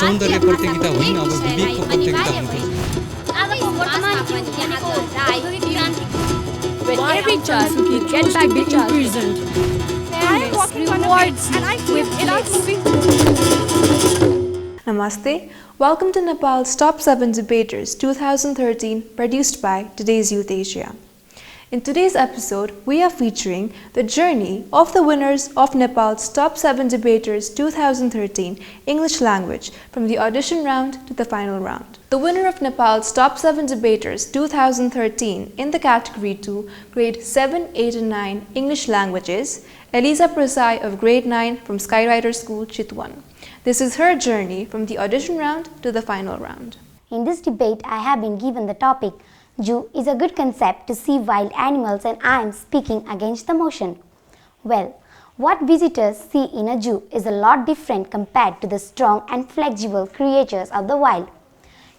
सौन्दर्य प्रतियोगिता होइन, अब विवेकको प्रतियोगिता हुनुपर्छ। When every child who get back the imprisoned, rewards with Namaste. Welcome to Nepal's Top 7 Debaters 2013, produced by Today's Youth Asia. In today's episode, we are featuring the journey of the winners of Nepal's Top 7 Debaters 2013 English language from the audition round to the final round. The winner of Nepal's Top 7 Debaters 2013 in the category 2, grade 7, 8 and 9 English languages, ELIZA PRASAI of grade 9 from Skywriter School, Chitwan. This is her journey from the audition round to the final round. In this debate, I have been given the topic, Zoo is a good concept to see wild animals, and I am speaking against the motion. Well, what visitors see in a zoo is a lot different compared to the strong and flexible creatures of the wild.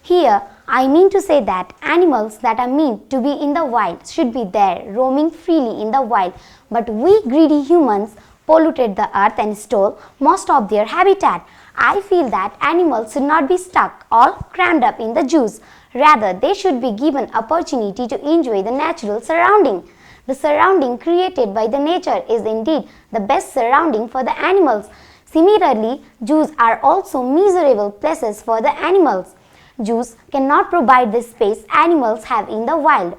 Here, I mean to say that animals that are meant to be in the wild should be there, roaming freely in the wild, but we greedy humans polluted the earth and stole most of their habitat. I feel that animals should not be stuck or crammed up in the zoos. Rather, they should be given opportunity to enjoy the natural surrounding. The surrounding created by the nature is indeed the best surrounding for the animals. Similarly, zoos are also miserable places for the animals. Zoos cannot provide the space animals have in the wild.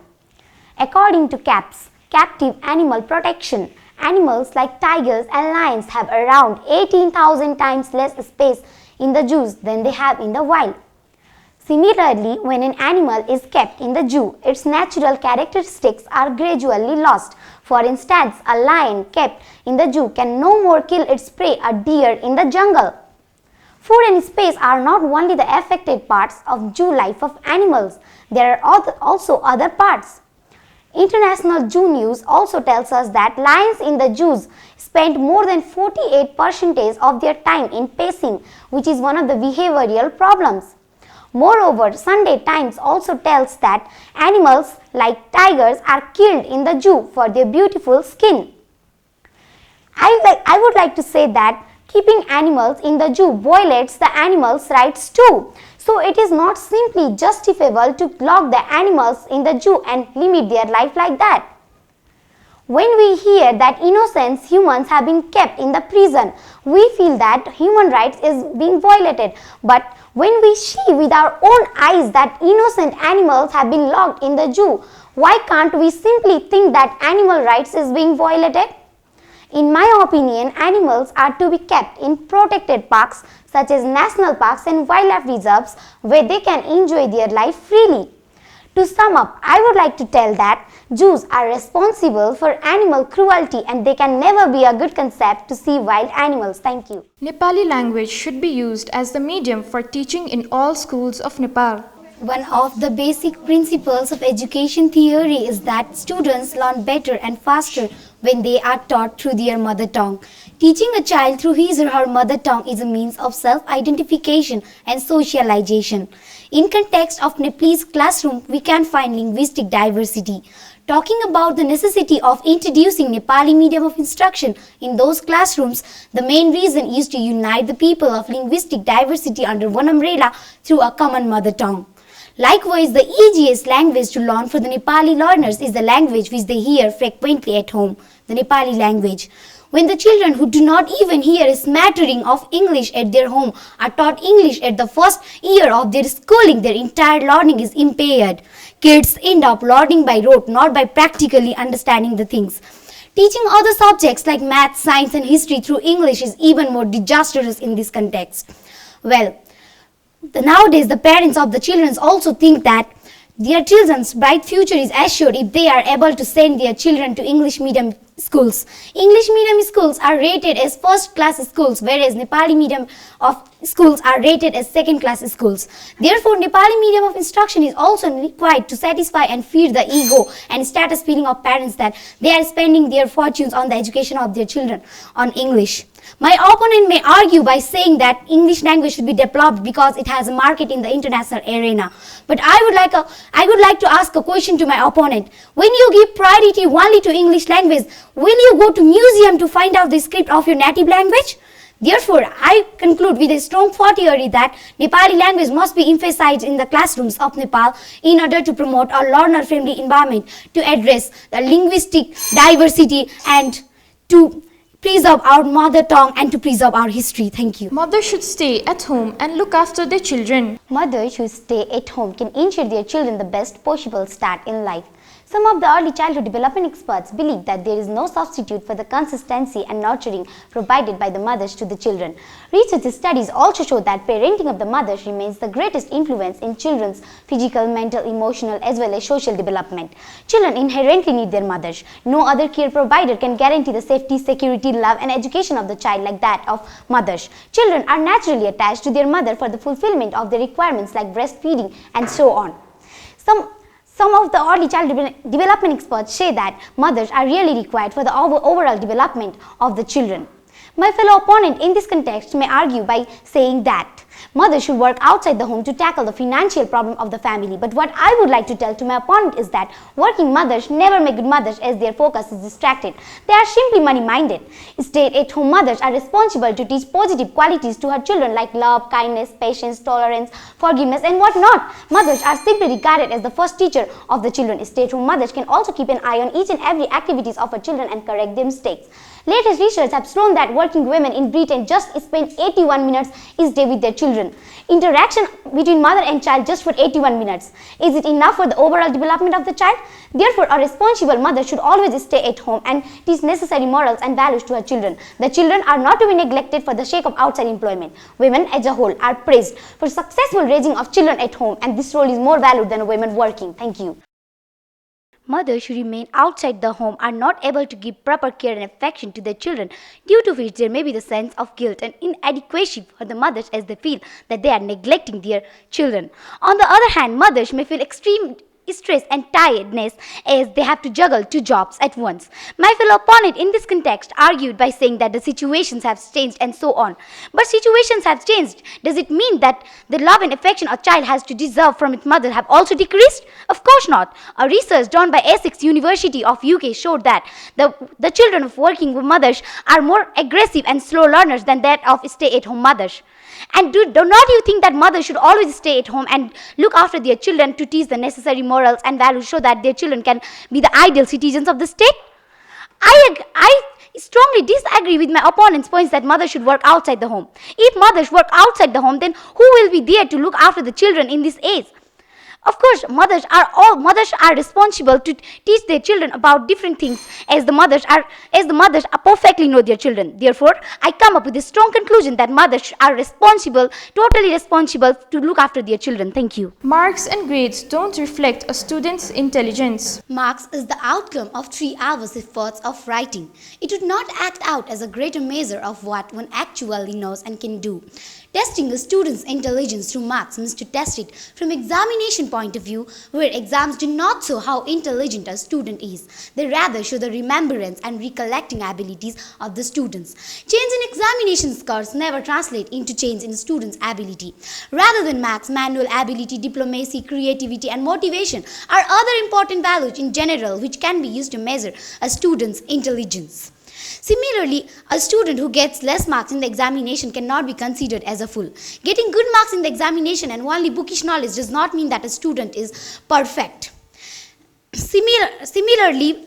According to CAPS, Captive Animal Protection, animals like tigers and lions have around 18,000 times less space in the zoos than they have in the wild. Similarly, when an animal is kept in the zoo, its natural characteristics are gradually lost. For instance, a lion kept in the zoo can no more kill its prey, a deer in the jungle. Food and space are not only the affected parts of zoo life of animals, there are also other parts. International Zoo News also tells us that lions in the zoos spend more than 48% of their time in pacing, which is one of the behavioral problems. Moreover, Sunday Times also tells that animals like tigers are killed in the zoo for their beautiful skin. I would like to say that keeping animals in the zoo violates the animals' rights too. So it is not simply justifiable to lock the animals in the zoo and limit their life like that. When we hear that innocent humans have been kept in the prison, we feel that human rights is being violated. But when we see with our own eyes that innocent animals have been locked in the zoo, why can't we simply think that animal rights is being violated? In my opinion, animals are to be kept in protected parks such as national parks and wildlife reserves where they can enjoy their life freely. To sum up, I would like to tell that zoos are responsible for animal cruelty and they can never be a good concept to see wild animals. Thank you. Nepali language should be used as the medium for teaching in all schools of Nepal. One of the basic principles of education theory is that students learn better and faster when they are taught through their mother tongue. Teaching a child through his or her mother tongue is a means of self-identification and socialization. In context of Nepalese classroom, we can find linguistic diversity. Talking about the necessity of introducing Nepali medium of instruction in those classrooms, the main reason is to unite the people of linguistic diversity under one umbrella through a common mother tongue. Likewise, the easiest language to learn for the Nepali learners is the language which they hear frequently at home, the Nepali language. When the children who do not even hear a smattering of English at their home are taught English at the first year of their schooling, their entire learning is impaired. Kids end up learning by rote, not by practically understanding the things. Teaching other subjects like math, science and history through English is even more disastrous in this context. Well, nowadays the parents of the children also think that their children's bright future is assured if they are able to send their children to English medium schools. English medium schools are rated as first class schools, whereas Nepali medium of schools are rated as second class schools. Therefore, Nepali medium of instruction is also required to satisfy and feed the ego and status feeling of parents that they are spending their fortunes on the education of their children on English. My opponent may argue by saying that English language should be developed because it has a market in the international arena. But I would like to ask a question to my opponent. When you give priority only to English language, will you go to museum to find out the script of your native language? Therefore, I conclude with a strong theory that Nepali language must be emphasized in the classrooms of Nepal in order to promote a learner-friendly environment to address the linguistic diversity and to preserve our mother tongue and to preserve our history. Thank you. Mothers should stay at home and look after their children. Mothers who stay at home can ensure their children the best possible start in life. Some of the early childhood development experts believe that there is no substitute for the consistency and nurturing provided by the mothers to the children. Research studies also show that parenting of the mothers remains the greatest influence in children's physical, mental, emotional as well as social development. Children inherently need their mothers. No other care provider can guarantee the safety, security, love and education of the child like that of mothers. Children are naturally attached to their mother for the fulfillment of their requirements like breastfeeding and so on. Some of the early child development experts say that mothers are really required for the overall development of the children. My fellow opponent in this context may argue by saying that mothers should work outside the home to tackle the financial problem of the family. But what I would like to tell to my opponent is that working mothers never make good mothers as their focus is distracted. They are simply money-minded. Stay-at-home mothers are responsible to teach positive qualities to her children like love, kindness, patience, tolerance, forgiveness and whatnot. Mothers are simply regarded as the first teacher of the children. Stay-at-home mothers can also keep an eye on each and every activities of her children and correct their mistakes. Latest research have shown that working women in Britain just spend 81 minutes each day with their children. Interaction between mother and child just for 81 minutes. Is it enough for the overall development of the child? Therefore, a responsible mother should always stay at home and teach necessary morals and values to her children. The children are not to be neglected for the sake of outside employment. Women as a whole are praised for successful raising of children at home and this role is more valued than a woman working. Thank you. Mothers who remain outside the home are not able to give proper care and affection to their children, due to which there may be the sense of guilt and inadequacy for the mothers as they feel that they are neglecting their children. On the other hand, mothers may feel extreme stress and tiredness as they have to juggle two jobs at once. My fellow opponent in this context argued by saying that the situations have changed and so on. But situations have changed. Does it mean that the love and affection a child has to deserve from its mother have also decreased? Of course not. A research done by Essex University of UK showed that the children of working mothers are more aggressive and slow learners than that of stay-at-home mothers. And do not you think that mothers should always stay at home and look after their children to teach the necessary morals and values so that their children can be the ideal citizens of the state? I strongly disagree with my opponent's points that mothers should work outside the home. If mothers work outside the home, then who will be there to look after the children in this age? Of course, mothers are responsible to teach their children about different things as the mothers perfectly know their children. Therefore, I come up with a strong conclusion that mothers are responsible, totally responsible to look after their children. Thank you. Marks and grades don't reflect a student's intelligence. Marks is the outcome of 3 hours efforts of writing. It would not act out as a greater measure of what one actually knows and can do. Testing a student's intelligence through marks means to test it from examination point of view, where exams do not show how intelligent a student is. They rather show the remembrance and recollecting abilities of the students. Change in examination scores never translate into change in students' ability. Rather than marks, manual ability, diplomacy, creativity and motivation are other important values in general which can be used to measure a student's intelligence. Similarly, a student who gets less marks in the examination cannot be considered as a fool. Getting good marks in the examination and only bookish knowledge does not mean that a student is perfect. Similarly,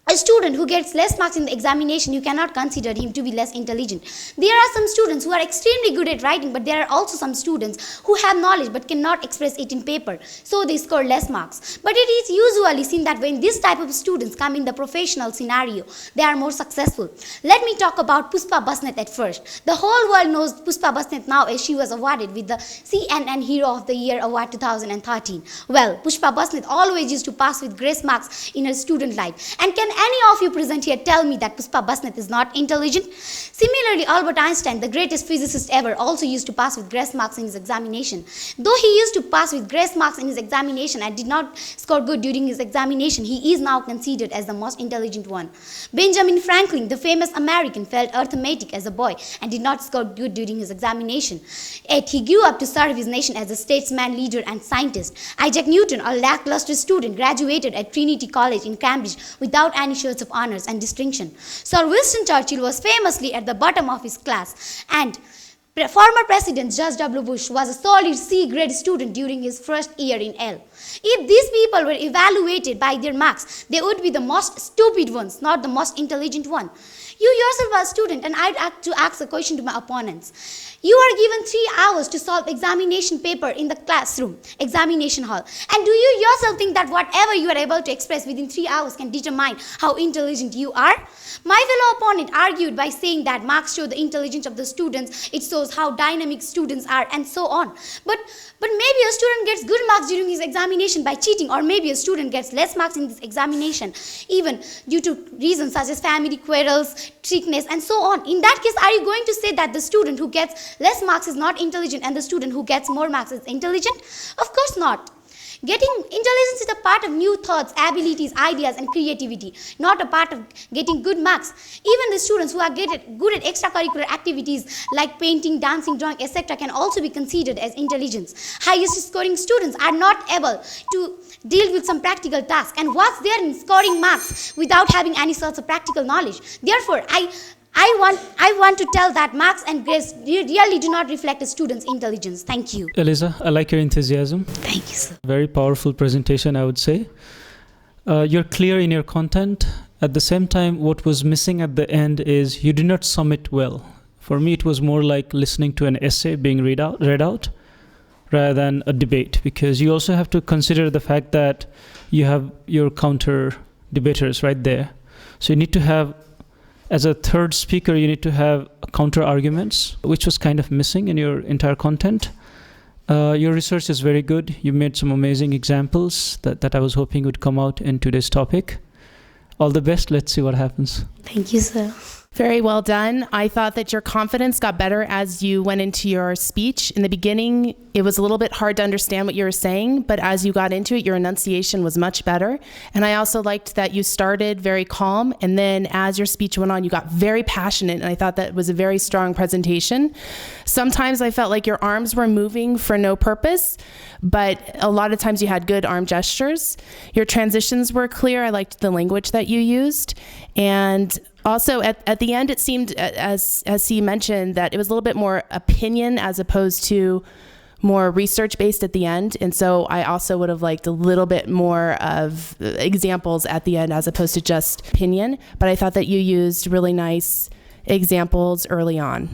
a student who gets less marks in the examination, you cannot consider him to be less intelligent. There are some students who are extremely good at writing, but there are also some students who have knowledge but cannot express it in paper, so they score less marks. But it is usually seen that when this type of students come in the professional scenario, they are more successful. Let me talk about Pushpa Basnet at first. The whole world knows Pushpa Basnet now as she was awarded with the CNN Hero of the Year Award 2013. Well, Pushpa Basnet always used to pass with grace marks in her student life. And can any of you present here tell me that Pushpa Basnet is not intelligent? Similarly, Albert Einstein, the greatest physicist ever, also used to pass with grace marks in his examination. Though he used to pass with grace marks in his examination and did not score good during his examination, he is now considered as the most intelligent one. Benjamin Franklin, the famous American, felt arithmetic as a boy and did not score good during his examination. Yet he grew up to serve his nation as a statesman, leader and scientist. Isaac Newton, a lackluster student, graduated at Trinity College in Cambridge without any sorts of honors and distinction. Sir Winston Churchill was famously at the bottom of his class, and former President George W. Bush was a solid C grade student during his first year in Yale. If these people were evaluated by their marks, they would be the most stupid ones, not the most intelligent one. You yourself are a student, and I'd like to ask a question to my opponents. You are given 3 hours to solve examination paper in the classroom, examination hall. And do you yourself think that whatever you are able to express within 3 hours can determine how intelligent you are? My fellow opponent argued by saying that marks show the intelligence of the students, it shows how dynamic students are, and so on. But maybe a student gets good marks during his examination by cheating, or maybe a student gets less marks in this examination, even due to reasons such as family quarrels, sickness, and so on. In that case, are you going to say that the student who gets less marks is not intelligent and the student who gets more marks is intelligent? Of course not. Getting intelligence is a part of new thoughts, abilities, ideas, and creativity, not a part of getting good marks. Even the students who are good at extracurricular activities like painting, dancing, drawing, etc. can also be considered as intelligence. Highest scoring students are not able to deal with some practical task. And what's there in scoring marks without having any sorts of practical knowledge? Therefore, I want to tell that marks and grades really do not reflect a student's intelligence. Thank you. ELIZA, I like your enthusiasm. Thank you, sir. Very powerful presentation, I would say. You're clear in your content. At the same time, what was missing at the end is you did not sum it well. For me, it was more like listening to an essay being read out rather than a debate, because you also have to consider the fact that you have your counter debaters right there. So you need to have, as a third speaker, you need to have counter arguments, which was kind of missing in your entire content. Your research is very good. You made some amazing examples that I was hoping would come out in today's topic. All the best. Let's see what happens. Thank you, sir. Very well done. I thought that your confidence got better as you went into your speech. In the beginning, it was a little bit hard to understand what you were saying, but as you got into it, your enunciation was much better. And I also liked that you started very calm, and then as your speech went on, you got very passionate, and I thought that was a very strong presentation. Sometimes I felt like your arms were moving for no purpose, but a lot of times you had good arm gestures. Your transitions were clear. I liked the language that you used. And also, at the end, it seemed, as he mentioned, that it was a little bit more opinion as opposed to more research-based at the end. And so I also would have liked a little bit more of examples at the end as opposed to just opinion. But I thought that you used really nice examples early on.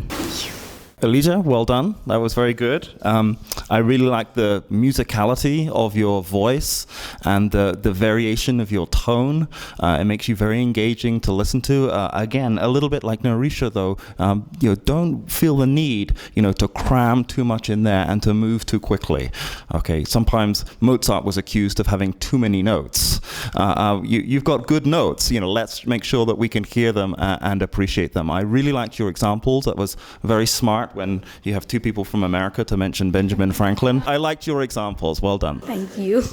ELIZA, well done. That was very good. I really like the musicality of your voice and the variation of your tone. It makes you very engaging to listen to. Again, a little bit like Narisha, though. Don't feel the need, to cram too much in there and to move too quickly. Okay. Sometimes Mozart was accused of having too many notes. You've got good notes. Let's make sure that we can hear them and appreciate them. I really liked your examples. That was very smart. When you have two people from America to mention Benjamin Franklin. I liked your examples. Well done. Thank you.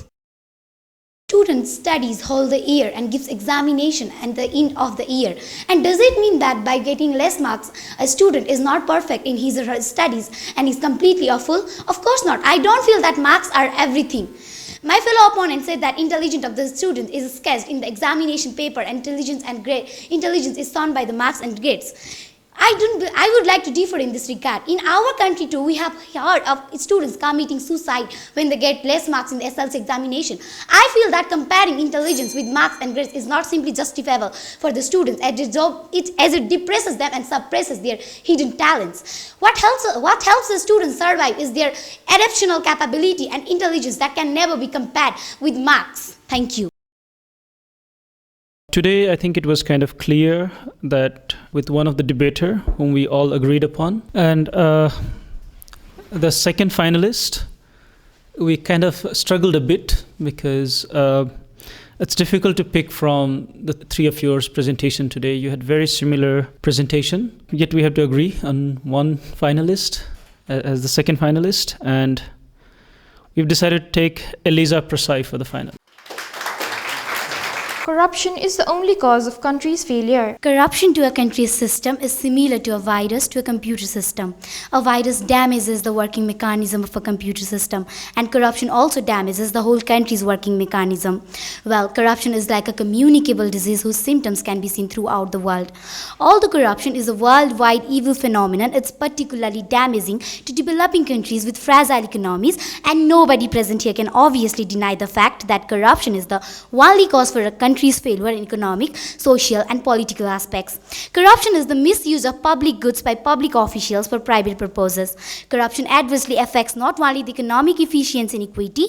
Student studies whole the year and gives examination at the end of the year. And does it mean that by getting less marks, a student is not perfect in his or her studies and is completely awful? Of course not. I don't feel that marks are everything. My fellow opponent said that intelligence of the student is sketched in the examination paper, and intelligence is shown by the marks and grades. I would like to differ in this regard. In our country too, we have heard of students committing suicide when they get less marks in the SLC examination. I feel that comparing intelligence with marks and grades is not simply justifiable for the students as it depresses them and suppresses their hidden talents. What helps the students survive is their adaptational capability and intelligence that can never be compared with marks. Thank you. Today, I think it was kind of clear that with one of the debater whom we all agreed upon, and the second finalist, we kind of struggled a bit because it's difficult to pick from the three of yours presentation today. You had very similar presentation, yet we have to agree on one finalist as the second finalist, and we've decided to take ELIZA PRASAI for the final. Corruption is the only cause of country's failure. Corruption to a country's system is similar to a virus to a computer system. A virus damages the working mechanism of a computer system, and corruption also damages the whole country's working mechanism. Well, corruption is like a communicable disease whose symptoms can be seen throughout the world. Although corruption is a worldwide evil phenomenon, it's particularly damaging to developing countries with fragile economies, and nobody present here can obviously deny the fact that corruption is the only cause for a country's failure in economic, social, and political aspects. Corruption is the misuse of public goods by public officials for private purposes. Corruption adversely affects not only the economic efficiency and equity,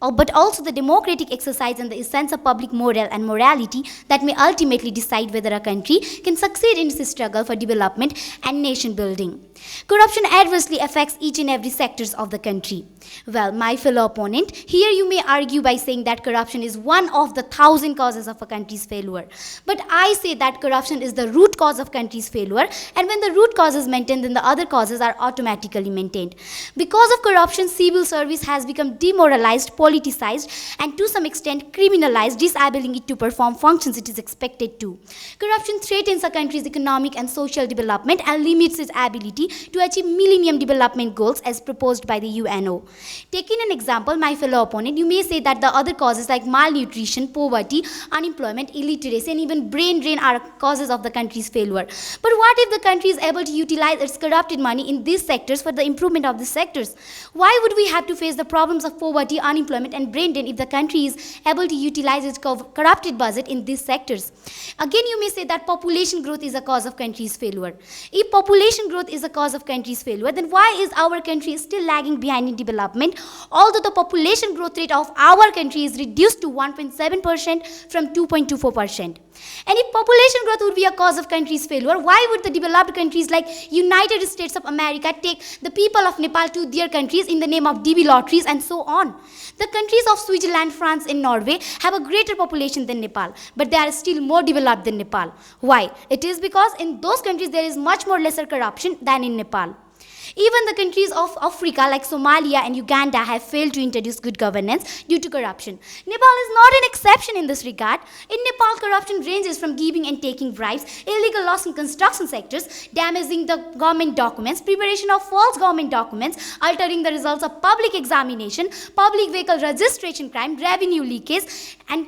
but also the democratic exercise and the essence of public moral and morality that may ultimately decide whether a country can succeed in its struggle for development and nation building. Corruption adversely affects each and every sectors of the country. Well, my fellow opponent, here you may argue by saying that corruption is one of the 1,000 causes of a country's failure. But I say that corruption is the root cause of country's failure, and when the root cause is maintained, then the other causes are automatically maintained. Because of corruption, civil service has become demoralized, politicized, and to some extent criminalized, disabling it to perform functions it is expected to. Corruption threatens a country's economic and social development and limits its ability to achieve Millennium Development Goals as proposed by the UNO. Taking an example, my fellow opponent, you may say that the other causes like malnutrition, poverty, unemployment, illiteracy, and even brain drain are causes of the country's failure. But what if the country is able to utilize its corrupted money in these sectors for the improvement of these sectors? Why would we have to face the problems of poverty, unemployment, and brain drain if the country is able to utilize its corrupted budget in these sectors? Again, you may say that population growth is a cause of country's failure. If population growth is a cause of country's failure, then why is our country still lagging behind in development, although the population growth rate of our country is reduced to 1.7% from 2.24%? And if population growth would be a cause of country's failure, why would the developed countries like United States of America take the people of Nepal to their countries in the name of DB lotteries and so on? The countries of Switzerland, France, and Norway have a greater population than Nepal, but they are still more developed than Nepal. Why? It is because in those countries there is much more lesser corruption than in Nepal. Even the countries of Africa like Somalia and Uganda have failed to introduce good governance due to corruption. Nepal is not an exception in this regard. In Nepal, corruption ranges from giving and taking bribes, illegal laws in construction sectors, damaging the government documents, preparation of false government documents, altering the results of public examination, public vehicle registration crime, revenue leakage, and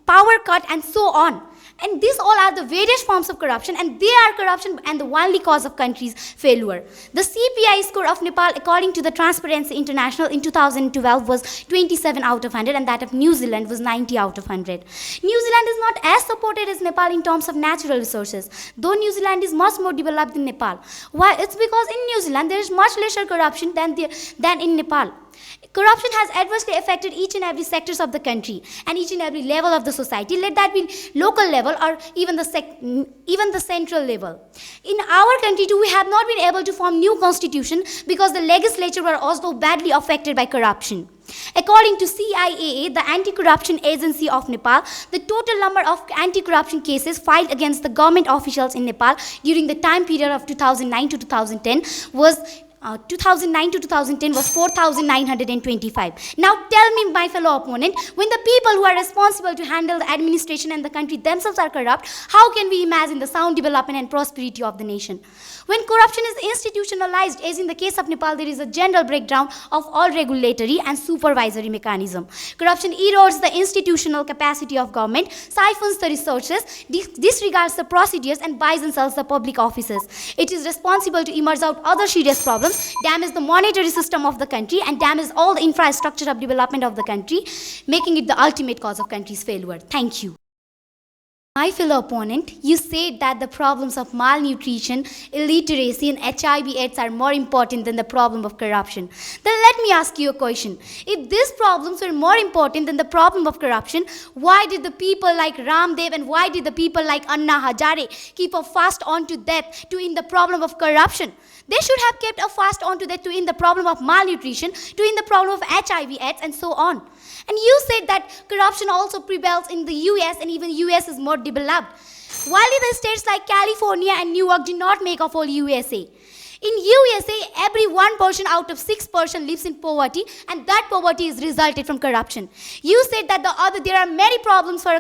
power cut, and so on. And these all are the various forms of corruption, and they are corruption and the only cause of country's failure. The CPI score of Nepal, according to the Transparency International in 2012, was 27 out of 100, and that of New Zealand was 90 out of 100. New Zealand is not as supported as Nepal in terms of natural resources, though New Zealand is much more developed than Nepal. Why? It's because in New Zealand there is much lesser corruption than in Nepal. Corruption has adversely affected each and every sectors of the country and each and every level of the society, let that be local level or even the central level. In our country too, we have not been able to form new constitution because the legislature were also badly affected by corruption. According to CIAA, the Anti-Corruption Agency of Nepal, the total number of anti-corruption cases filed against the government officials in Nepal during the time period of 2009 to 2010 was 2009 to 2010 was 4,925. Now tell me, my fellow opponent, when the people who are responsible to handle the administration and the country themselves are corrupt, how can we imagine the sound development and prosperity of the nation? When corruption is institutionalized, as in the case of Nepal, there is a general breakdown of all regulatory and supervisory mechanism. Corruption erodes the institutional capacity of government, siphons the resources, disregards the procedures, and buys and sells the public offices. It is responsible to emerge out other serious problems, damage the monetary system of the country, and damage all the infrastructure of development of the country, making it the ultimate cause of country's failure. Thank you. My fellow opponent, you said that the problems of malnutrition, illiteracy, and HIV/AIDS are more important than the problem of corruption. Then let me ask you a question. If these problems were more important than the problem of corruption, why did the people like Ramdev and why did the people like Anna Hazare keep a fast on to death to end the problem of corruption? They should have kept a fast on to death to end the problem of malnutrition, to end the problem of HIV/AIDS, and so on. And you said that corruption also prevails in the US, and even US is more developed. While the states like California and New York do not make up all USA. In USA, every 1% out of 6% lives in poverty, and that poverty is resulted from corruption. You said that there are many problems for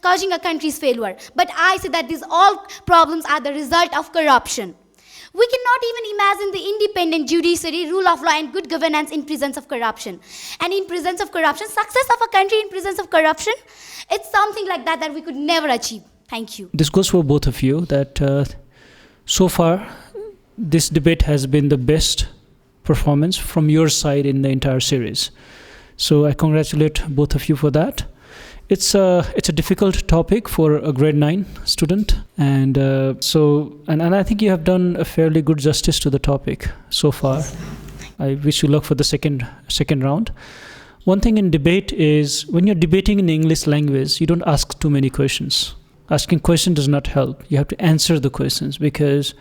causing a country's failure, but I say that these all problems are the result of corruption. We cannot even imagine the independent judiciary, rule of law, and good governance in presence of corruption. And in presence of corruption, success of a country in presence of corruption, it's something like that we could never achieve. Thank you. This goes for both of you, that so far, this debate has been the best performance from your side in the entire series. So I congratulate both of you for that. It's a difficult topic for a grade 9 student, and I think you have done a fairly good justice to the topic so far. I wish you luck for the second round. One thing in debate is, when you're debating in the English language, you don't ask too many questions. Asking questions does not help. You have to answer the questions, because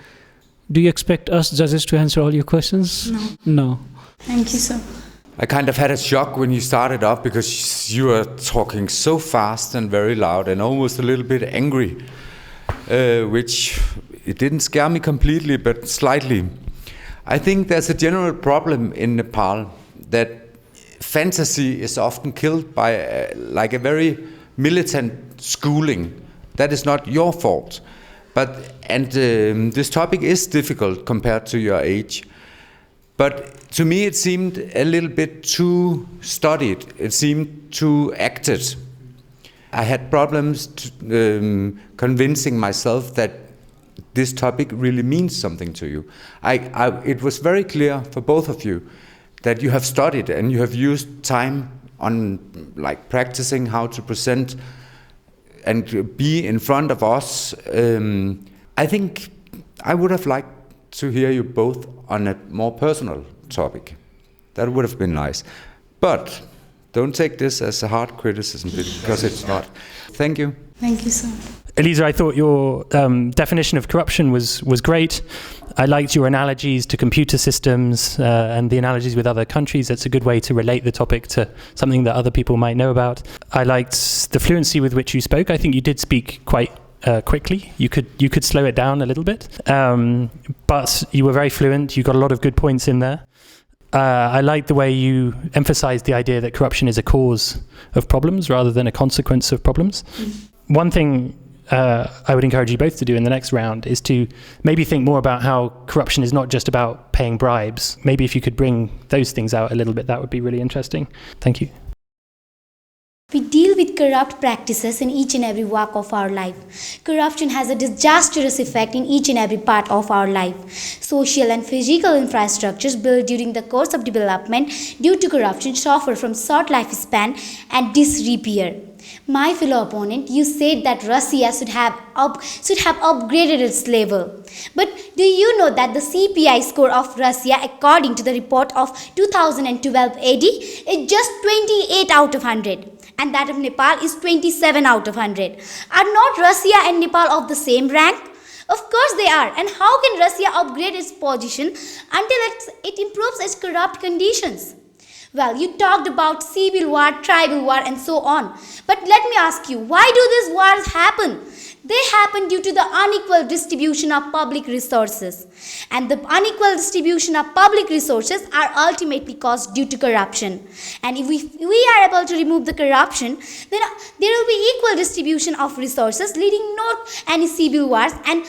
do you expect us judges to answer all your questions? No. Thank you, sir. I kind of had a shock when you started off, because you were talking so fast and very loud and almost a little bit angry, which it didn't scare me completely, but slightly. I think there's a general problem in Nepal that fantasy is often killed by a very militant schooling. That is not your fault. This topic is difficult compared to your age. But to me, it seemed a little bit too studied. It seemed too acted. I had problems convincing myself that this topic really means something to you. It was very clear for both of you that you have studied and you have used time on practicing how to present and be in front of us. I think I would have liked to hear you both on a more personal topic. That would have been nice. But don't take this as a hard criticism, because it's not. Thank you. Thank you, sir. ELIZA, I thought your definition of corruption was great. I liked your analogies to computer systems and the analogies with other countries. That's a good way to relate the topic to something that other people might know about. I liked the fluency with which you spoke. I think you did speak quite quickly. You could slow it down a little bit, but you were very fluent. You got a lot of good points in there. I like the way you emphasized the idea that corruption is a cause of problems rather than a consequence of problems. One thing I would encourage you both to do in the next round is to maybe think more about how corruption is not just about paying bribes. Maybe if you could bring those things out a little bit, that would be really interesting. Thank you. We deal with corrupt practices in each and every walk of our life. Corruption has a disastrous effect in each and every part of our life. Social and physical infrastructures built during the course of development due to corruption suffer from short lifespan and disrepair. My fellow opponent, you said that Russia should have upgraded its level. But do you know that the CPI score of Russia, according to the report of 2012 AD, is just 28 out of 100? And that of Nepal is 27 out of 100. Are not Russia and Nepal of the same rank? Of course they are. And how can Russia upgrade its position until it improves its corrupt conditions? Well, you talked about civil war, tribal war, and so on. But let me ask you, why do these wars happen? They happen due to the unequal distribution of public resources. And the unequal distribution of public resources are ultimately caused due to corruption. And if we are able to remove the corruption, then there will be equal distribution of resources, leading not any civil wars and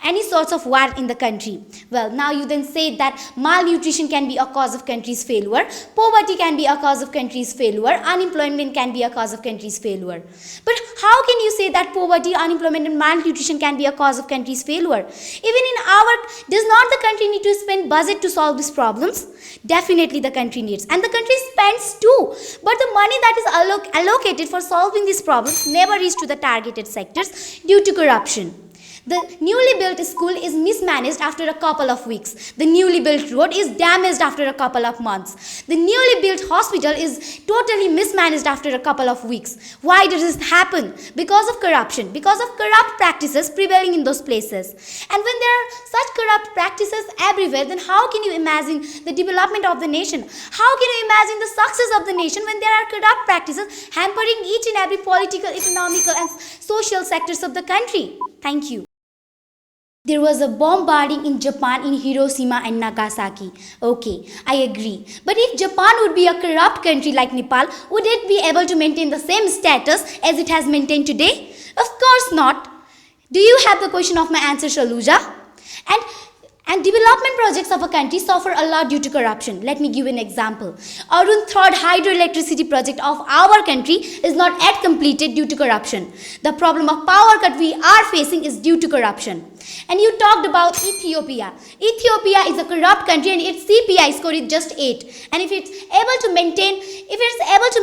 any sorts of war in the country. Well, now you then say that malnutrition can be a cause of country's failure, poverty can be a cause of country's failure, unemployment can be a cause of country's failure. But how can you say that poverty, unemployment and malnutrition can be a cause of country's failure? Does not the country need to spend budget to solve these problems? Definitely the country needs, and the country spends too. But the money that is allocated for solving these problems never reach to the targeted sectors due to corruption. The newly built school is mismanaged after a couple of weeks. The newly built road is damaged after a couple of months. The newly built hospital is totally mismanaged after a couple of weeks. Why does this happen? Because of corruption, because of corrupt practices prevailing in those places. And when there are such corrupt practices everywhere, then how can you imagine the development of the nation? How can you imagine the success of the nation when there are corrupt practices hampering each and every political, economical and social sectors of the country? Thank you. There was a bombarding in Japan in Hiroshima and Nagasaki. Okay, I agree. But if Japan would be a corrupt country like Nepal, would it be able to maintain the same status as it has maintained today? Of course not. Do you have the question of my answer, Shaluja? And development projects of a country suffer a lot due to corruption. Let me give you an example. Arun third hydroelectricity project of our country is not yet completed due to corruption. The problem of power cut we are facing is due to corruption. And you talked about Ethiopia. Ethiopia is a corrupt country and its CPI score is just 8. And if it's able to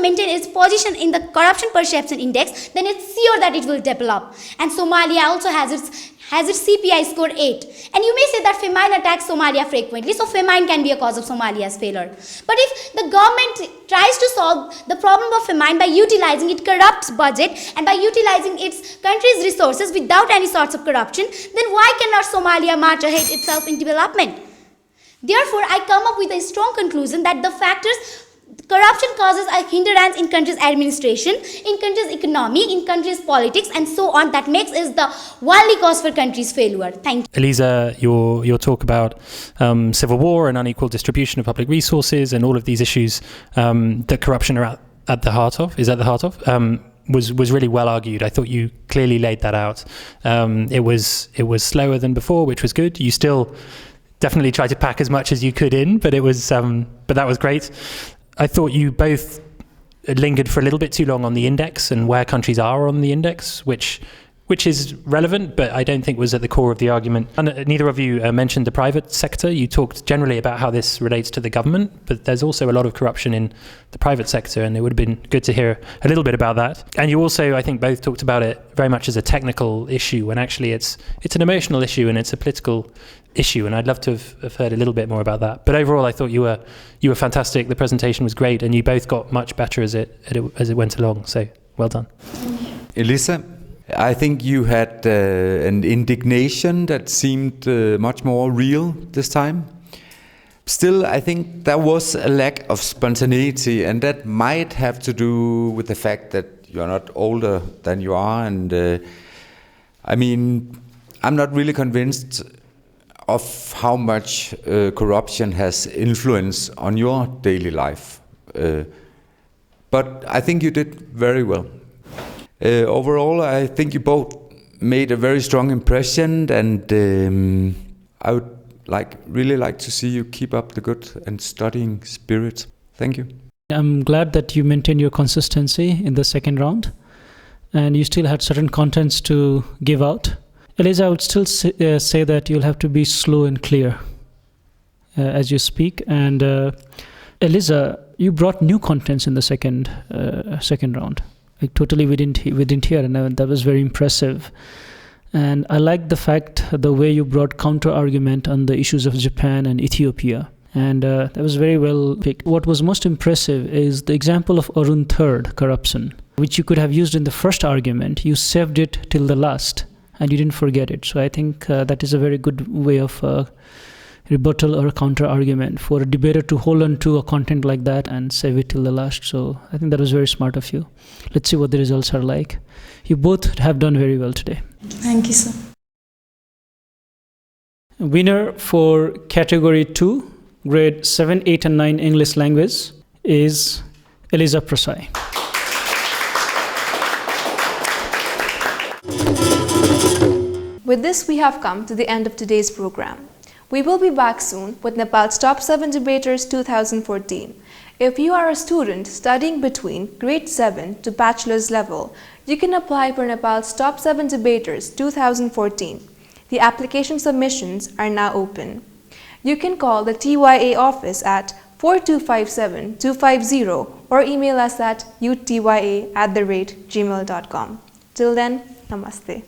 maintain its position in the corruption perception index, then it's sure that it will develop. And Somalia also has its CPI score 8. And you may say that famine attacks Somalia frequently, so famine can be a cause of Somalia's failure. But if the government tries to solve the problem of famine by utilizing its corrupt budget and by utilizing its country's resources without any sorts of corruption, then why cannot Somalia march ahead itself in development? Therefore, I come up with a strong conclusion that the factors corruption causes a hindrance in country's administration, in country's economy, in country's politics, and so on, that makes it the only cause for country's failure. Thank you. ELIZA, your talk about civil war and unequal distribution of public resources and all of these issues that corruption is at the heart of, was really well argued. I thought you clearly laid that out. It was slower than before, which was good. You still definitely tried to pack as much as you could in, but that was great. I thought you both lingered for a little bit too long on the index and where countries are on the index, which is relevant, but I don't think was at the core of the argument. And neither of you mentioned the private sector. You talked generally about how this relates to the government, but there's also a lot of corruption in the private sector, and it would have been good to hear a little bit about that. And you also, I think, both talked about it very much as a technical issue, when actually it's an emotional issue and it's a political issue, and I'd love to have heard a little bit more about that. But overall, I thought you were fantastic. The presentation was great, and you both got much better as it went along. So well done. ELIZA, I think you had an indignation that seemed much more real this time. Still, I think there was a lack of spontaneity, and that might have to do with the fact that you're not older than you are. And I mean, I'm not really convinced of how much corruption has influence on your daily life. But I think you did very well. Overall, I think you both made a very strong impression, and I would really like to see you keep up the good and studying spirit. Thank you. I'm glad that you maintained your consistency in the second round, and you still had certain contents to give out. ELIZA, I would still say that you'll have to be slow and clear as you speak. And ELIZA, you brought new contents in the second round. Like totally we didn't hear, and that was very impressive. And I like the way you brought counter argument on the issues of Japan and Ethiopia. And that was very well picked. What was most impressive is the example of Arun III corruption, which you could have used in the first argument. You saved it till the last, and you didn't forget it. So I think that is a very good way of rebuttal or counter argument for a debater to hold on to a content like that and save it till the last. So I think that was very smart of you. Let's see what the results are like. You both have done very well today. Thank you, sir. Winner for category 2, grade 7, 8 and 9 English language is ELIZA PRASAI. With this, we have come to the end of today's program. We will be back soon with Nepal's Top 7 Debaters 2014. If you are a student studying between grade 7 to bachelor's level, you can apply for Nepal's Top 7 Debaters 2014. The application submissions are now open. You can call the TYA office at 4257-250 or email us at utya@gmail.com. Till then, namaste.